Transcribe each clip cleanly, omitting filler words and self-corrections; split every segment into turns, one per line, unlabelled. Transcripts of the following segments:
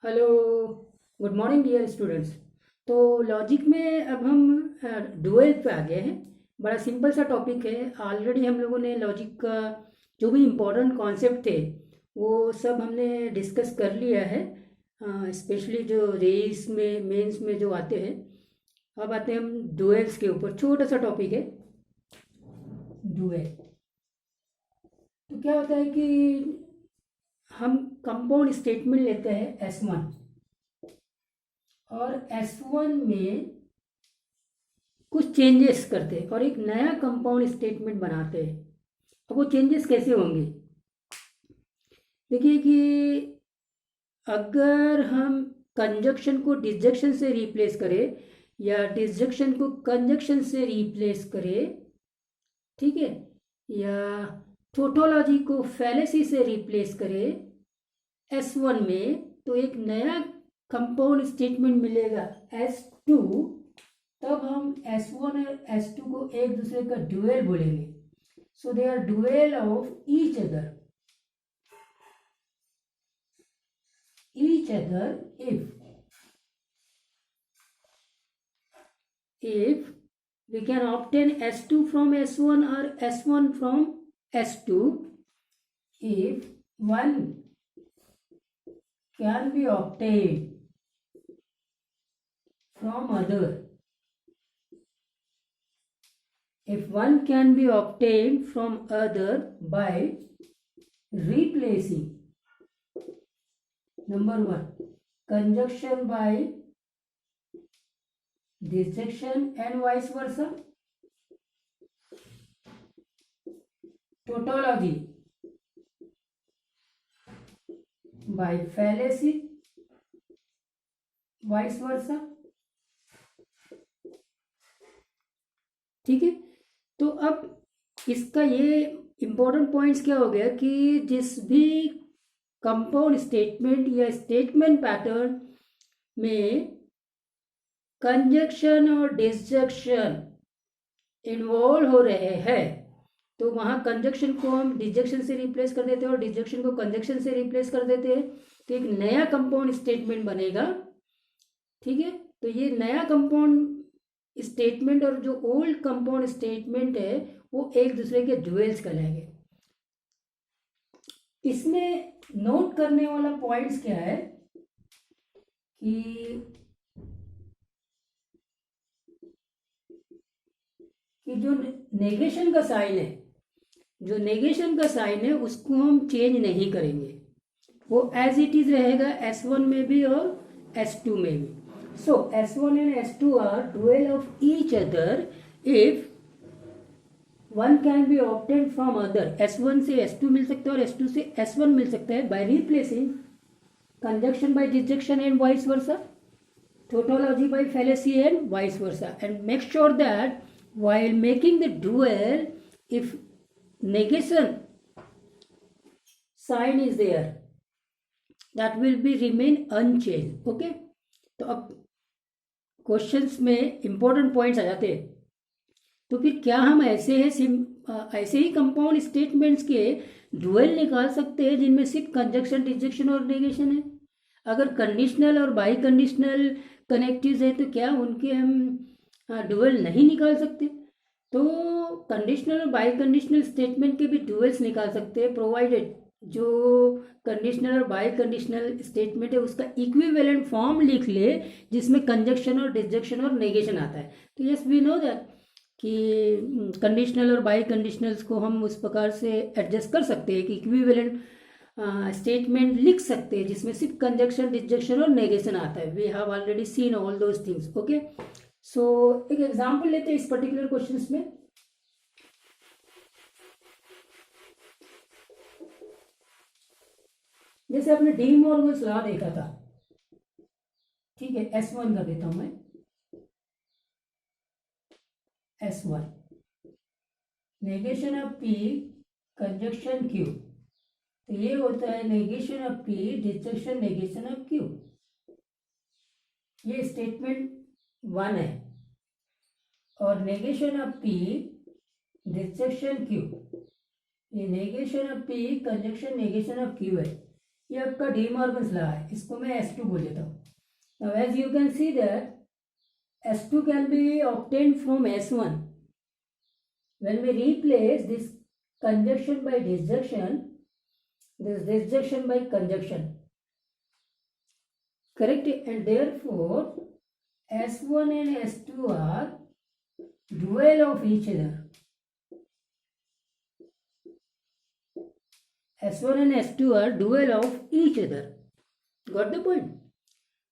Hello. Good morning dear students. तो logic में अब हम डुअल पे आ गए हैं। बड़ा सिंपल सा टॉपिक है। ऑलरेडी हम लोगों ने लॉजिक का जो भी इम्पोर्टेंट कॉन्सेप्ट थे वो सब हमने डिस्कस कर लिया है। स्पेशली जो रेस में मेंस में जो आते हैं। अब आते हैं हम डुएल्स के ऊपर। छोटा सा टॉपिक है डुएल। तो क्या होता है कि हम कंपाउंड स्टेटमेंट लेते हैं S1 और S1 में कुछ चेंजेस करते हैं और एक नया कंपाउंड स्टेटमेंट बनाते हैं। अब वो चेंजेस कैसे होंगे? देखिए कि अगर हम कंजक्शन को डिसजंक्शन से रिप्लेस करें या डिसजंक्शन को कंजक्शन से रिप्लेस करें, ठीक है, या टोटोलॉजी को फैलेसी से रिप्लेस करें S1 में, तो एक नया कंपाउंड स्टेटमेंट मिलेगा S2। तब हम S1 और S2 को एक दूसरे का ड्यूएल बोलेंगे। So they are dual of each other if we can obtain S2 from S1 or S1 from S2, if one can be obtained from other, if one can be obtained from other by replacing number one conjunction by disjunction and vice versa, tautology by fallacy vice versa। ठीक है। तो अब इसका ये important points क्या हो गया कि जिस भी कंपाउंड स्टेटमेंट या स्टेटमेंट पैटर्न में कंजक्शन और डिसजंक्शन इन्वॉल्व हो रहे हैं, तो वहाँ कंजक्शन को हम डिसजंक्शन से रिप्लेस कर देते हैं और डिसजंक्शन को कंजक्शन से रिप्लेस कर देते हैं, तो एक नया कंपाउंड स्टेटमेंट बनेगा। ठीक है। तो ये नया कंपाउंड स्टेटमेंट और जो ओल्ड कंपाउंड स्टेटमेंट है वो एक दूसरे के ड्यूएल्स कहलाएंगे। इसमें नोट करने वाला पॉइंट्स क्या है कि जो नेगेशन का साइन है, जो नेगेशन का साइन है उसको हम चेंज नहीं करेंगे, वो एज इट इज रहेगा S1 में भी और S2 में भी। So S1 and S2 are dual of each other if one can be obtained from other। S1 से S2 मिल सकता है और S2 से S1 मिल सकता है by replacing conjunction by disjunction and vice versa, tautology by fallacy and vice versa। And make sure that while making the dual, if negation sign is there, that will be remain unchanged। okay। तो अब questions में important points आ जाते हैं। तो फिर क्या हम ऐसे ही कंपाउंड स्टेटमेंट्स के ड्यूअल निकाल सकते हैं जिनमें सिर्फ कंजक्शन डिसजंक्शन और नेगेशन है? अगर कंडीशनल और बाई कंडीशनल कनेक्टिव्स है तो क्या उनके हम ड्यूअल नहीं निकाल सकते? तो कंडीशनल और बाई कंडीशनल स्टेटमेंट के भी ड्यूअल्स निकाल सकते हैं, प्रोवाइडेड जो कंडीशनल और बाई कंडीशनल स्टेटमेंट है उसका इक्विवेलेंट फॉर्म लिख ले जिसमें कंजक्शन और डिसजंक्शन और नेगेशन आता है। तो यस वी नो दैट कि कंडीशनल और बाई कंडीशनल्स को हम उस प्रकार से एडजस्ट कर सकते हैं कि इक्विवेलेंट स्टेटमेंट लिख सकते हैं जिसमें सिर्फ कंजक्शन डिसजंक्शन और नेगेशन आता है। We have already seen all those things. Okay. So एक एग्जाम्पल लेते हैं इस पर्टिकुलर क्वेश्चन में। जैसे आपने डी मॉर्गन्स लॉ देखा था, ठीक है, S1 कर देता हूं मैं, S1 negation of P conjunction Q, तो ये होता है negation of P disjunction negation of Q। ये स्टेटमेंट 1 है और negation of P disjunction Q, ये negation of P conjunction negation of Q है। ये आपका डी मॉर्गन्स लॉ है, इसको मैं S2 बोल देता हूँ. Now as you can see that S2 can be obtained from S1 when we replace this conjunction by disjunction, this disjunction by conjunction, correct? And therefore S1 and S2 are dual of each other. S1 and S2 are dual of each other. Got the point?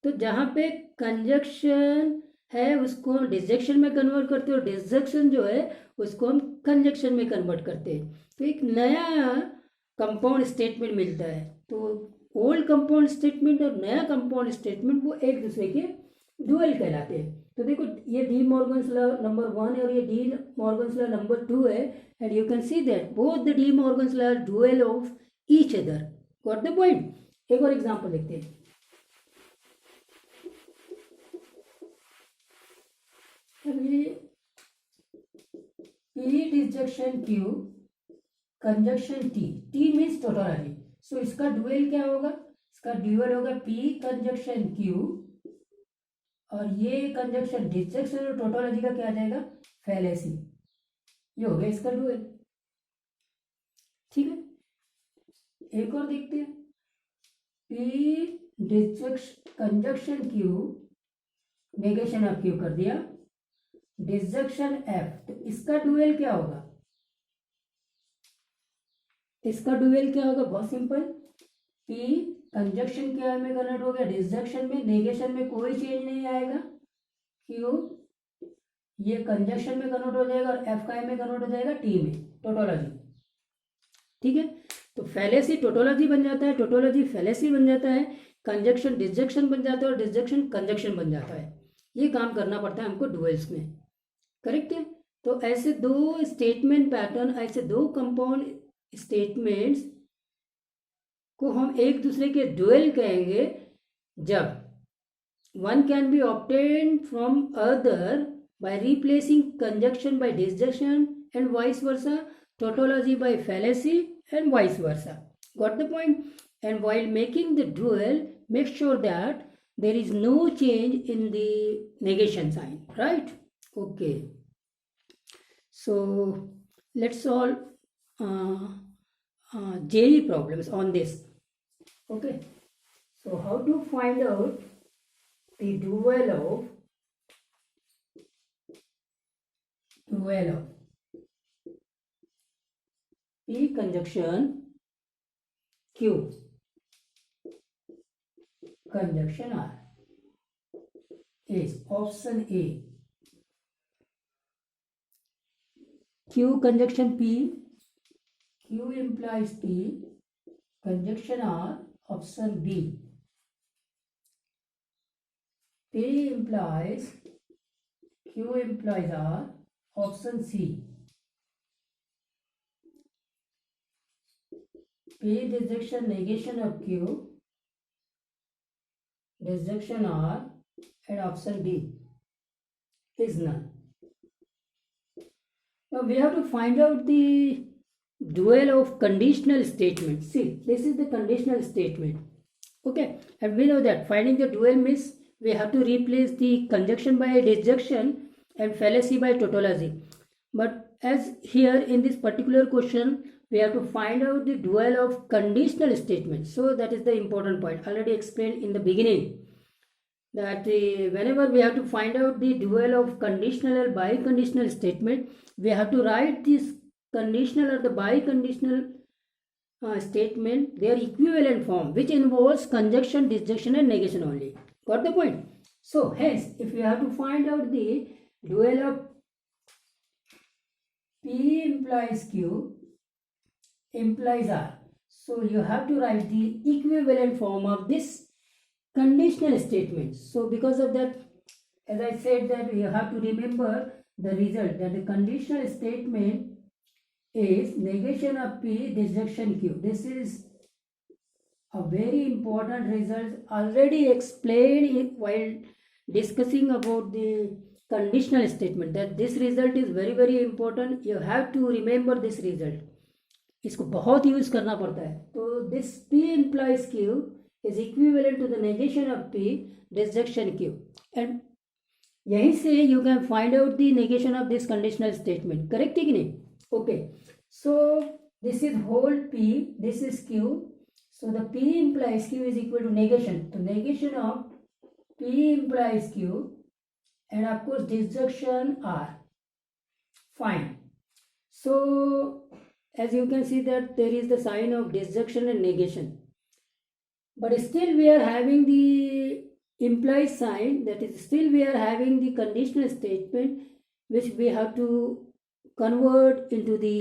तो जहाँ पे conjunction है उसको हम disjunction में convert करते हैं और डिसजंक्शन जो है उसको हम कंजक्शन में कन्वर्ट करते हैं. तो एक नया कंपाउंड स्टेटमेंट मिलता है. तो ओल्ड कंपाउंड स्टेटमेंट और नया कंपाउंड स्टेटमेंट वो एक दूसरे के डुअल कहलाते हैं. तो देखो ये डी मॉर्गन्स लॉ नंबर 1 है और ये डी मॉर्गन्स लॉ नंबर 2 है. And you can see that both the De Morgan's law are dual of each other. Got the point? एक और एग्जांपल देखते हैं. P disjunction Q conjunction T. T means tautology. सो इसका dual क्या होगा? इसका dual होगा P कंजक्शन Q और ये कंजक्शन डिसजंक्शन और टोटोलॉजी का क्या आ जाएगा? फैलेसी. ये हो गया इसका डुअल. ठीक है, एक और देखते हैं. P disjunction conjunction Q negation of Q कर दिया, डिसजंक्शन F. तो इसका डुअल क्या होगा? इसका डुअल क्या होगा? बहुत सिंपल. P कंजक्शन क्या में कन्वर्ट हो गया? डिसजंक्शन में. नेगेशन में कोई चेंज नहीं आएगा. Q ये कंजक्शन में कन्वर्ट हो जाएगा और F का में कन्वर्ट हो जाएगा T में. टोटोलॉजी. ठीक है, तो फैलेसी टोटोलॉजी बन जाता है, टोटोलॉजी फैलेसी बन जाता है, कंजक्शन डिसजंक्शन बन जाता है और डिसजंक्शन कंजक्शन बन जाता है. ये काम करना पड़ता है हमको डुअल्स में. करेक्ट है. तो ऐसे दो स्टेटमेंट पैटर्न, ऐसे दो कंपाउंड स्टेटमेंट्स को हम एक दूसरे के डुअल कहेंगे जब one can be obtained from other by replacing conjunction by disjunction and vice versa, tautology by fallacy and vice versa. Got the point? And while making the dual, make sure that there is no change in the negation sign, right? Okay. So let's solve JEE problems on this. Okay. So how to find out the dual of P conjunction Q conjunction R is option A. Q conjunction P, Q implies P, conjunction R, option B. P implies Q implies R, option C. P disjunction negation of Q, disjunction R, and option D is none. Now we have to find out the dual of conditional statement. See, this is the conditional statement. Okay, and we know that finding the dual means we have to replace the conjunction by disjunction and fallacy by tautology. But as here in this particular question, we have to find out the dual of conditional statement. So that is the important point. Already explained in the beginning that whenever we have to find out the dual of conditional or biconditional statement, we have to write this conditional or the biconditional statement, their equivalent form, which involves conjunction, disjunction and negation only. Got the point? So hence, if we have to find out the dual of P implies Q implies R, so you have to write the equivalent form of this conditional statement. So because of that, as I said, that you have to remember the result, that the conditional statement is negation of P, disjunction Q. This is a very important result, already explained while discussing about the conditional statement, that this result is very important. You have to remember this result. इसको बहुत use करना पड़ता है। तो this P implies Q is equivalent to the negation of P disjunction Q, and यहीं से you can find out the negation of this conditional statement. Correct है कि नहीं? Okay, so this is whole P, this is Q, so the P implies Q is equal to negation, तो negation of P implies Q and of course disjunction R. Fine. So as you can see that there is the sign of disjunction and negation, but still we are having the implied sign, that is still we are having the conditional statement which we have to convert into the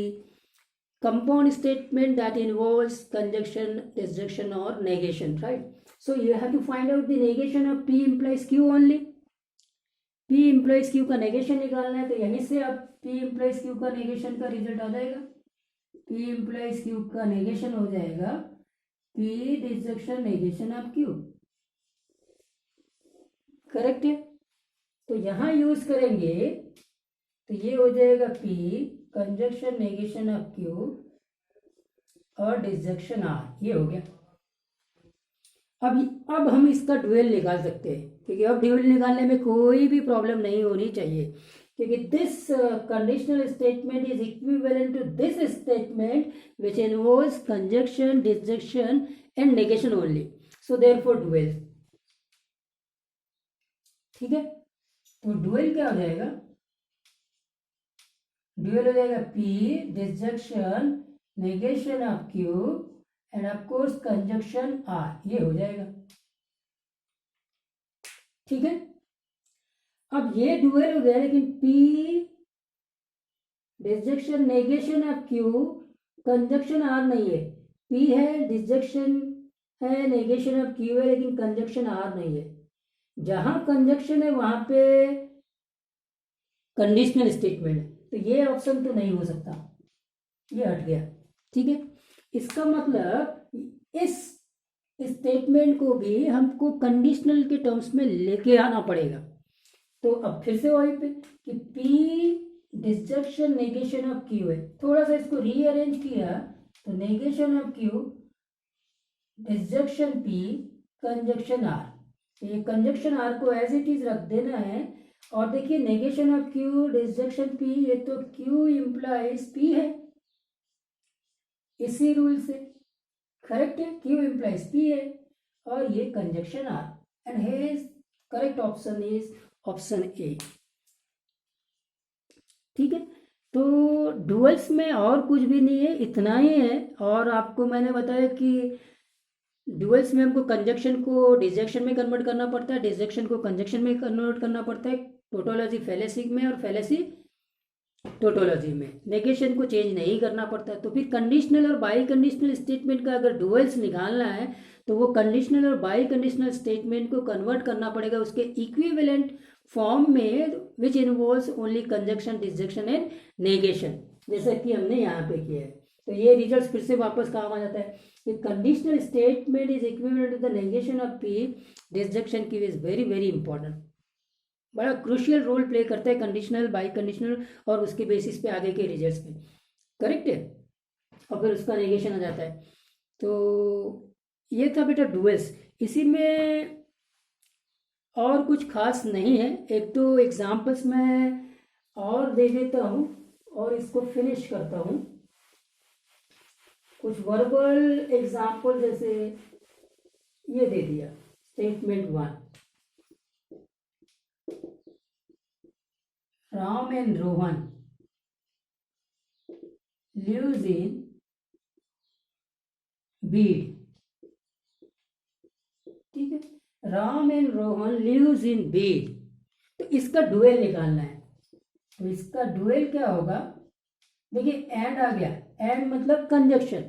compound statement that involves conjunction, disjunction or negation, right? So you have to find out the negation of P implies Q only. P implies Q का negation निकालना है, तो यहीं से अब P implies Q का negation का result आ जाएगा। P implies Q का negation हो जाएगा P disjunction negation of Q। Correct है? तो यहां यूज करेंगे तो ये हो जाएगा P conjunction negation of Q और डिसजंक्शन R, ये हो गया। अब हम इसका ड्यूअल निकाल सकते हैं, क्योंकि अब ड्यूअल निकालने में कोई भी प्रॉब्लम नहीं होनी चाहिए, क्योंकि this conditional statement is equivalent to this statement which involves conjunction, disjunction and negation only, so therefore dual. ठीक है, तो ड्यूअल क्या हो जाएगा? ड्यूअल हो जाएगा P disjunction negation of Q end of course conjunction R, ये हो जाएगा। ठीक है, अब ये ड्यूअल हो गया, लेकिन P disjunction negation of Q conjunction R नहीं है। P है, डिसजंक्शन है, नेगेशन ऑफ Q है, लेकिन कंजक्शन R नहीं है। जहां कंजक्शन है वहां पे कंडीशनल स्टेटमेंट है, तो ये ऑप्शन तो नहीं हो सकता, ये हट गया। ठीक है, इसका मतलब इस स्टेटमेंट को भी हमको कंडीशनल के टर्म्स में लेके आना पड़ेगा। तो अब फिर से वही पे कि P disjunction negation of Q है, थोड़ा सा इसको रीअरेंज किया तो negation of Q disjunction P conjunction R, ये कंजक्शन R को एज इट इज रख देना है। और देखिए negation of Q disjunction P, ये तो Q इम्प्लाइज P है इसी रूल से। करेक्ट है, Q इम्प्लाइज P है और ये conjunction R, and his correct option is option A. ठीक है, तो डुअल्स में और कुछ भी नहीं है, इतना ही है। और आपको मैंने बताया कि डुअल्स में हमको कंजक्शन को डिसजंक्शन में कन्वर्ट करना पड़ता है, डिसजंक्शन को कंजक्शन में कन्वर्ट करना पड़ता है, टोटोलॉजी फैलेसी में और फैलेसी टोटोलॉजी में। नेगेशन को चेंज नहीं करना पड़ता। तो फिर कंडीशनल और बाई कंडीशनल स्टेटमेंट का अगर डुअल्स निकालना है तो वो कंडीशनल और बाई कंडीशनल स्टेटमेंट को कन्वर्ट करना पड़ेगा उसके इक्विवेलेंट फॉर्म में, which involves only conjunction, disjunction and negation, जैसा कि हमने यहाँ पे किया है। तो ये रिजल्ट फिर से वापस काम आ जाता है कि conditional statement is equivalent to the negation of P disjunction Q is very very important, बड़ा क्रूशियल रोल प्ले करता है कंडीशनल, बाई कंडीशनल और उसके बेसिस पे आगे के रिजल्ट्स पे। करेक्ट है, और फिर उसका नेगेशन आ जाता है। तो ये था बेटा डुअल्स। इसी में और कुछ खास नहीं है, एक तो एग्जाम्पल्स मैं और दे देता हूँ और इसको फिनिश करता हूँ। कुछ वर्बल एग्जाम्पल जैसे ये दे दिया, statement 1, Ram and Rohan lives in Bid। ठीक है, Ram and Rohan lives in Beed, तो इसका डुएल निकालना है। तो इसका डुएल क्या होगा? देखिए एंड आ गया, एंड मतलब कंजक्शन,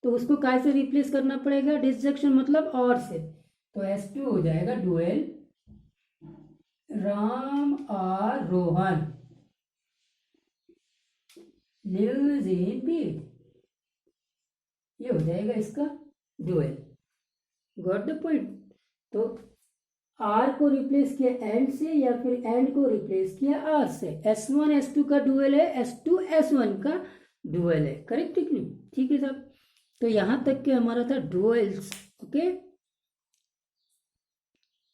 तो उसको काय से रिप्लेस करना पड़ेगा? डिसजंक्शन मतलब और से, तो S2 हो जाएगा डुएल राम और रोहन लिव्स इन बीड, ये हो जाएगा इसका डुएल। Got the point? तो आर को रिप्लेस किया एंड से या फिर एंड को रिप्लेस किया आर से। S1 S2 का डुएल है, S2 S1 का डुअल है, करेक्ट है कि नहीं? ठीक है साहब, तो यहाँ तक के हमारा था डुअल्स। ओके,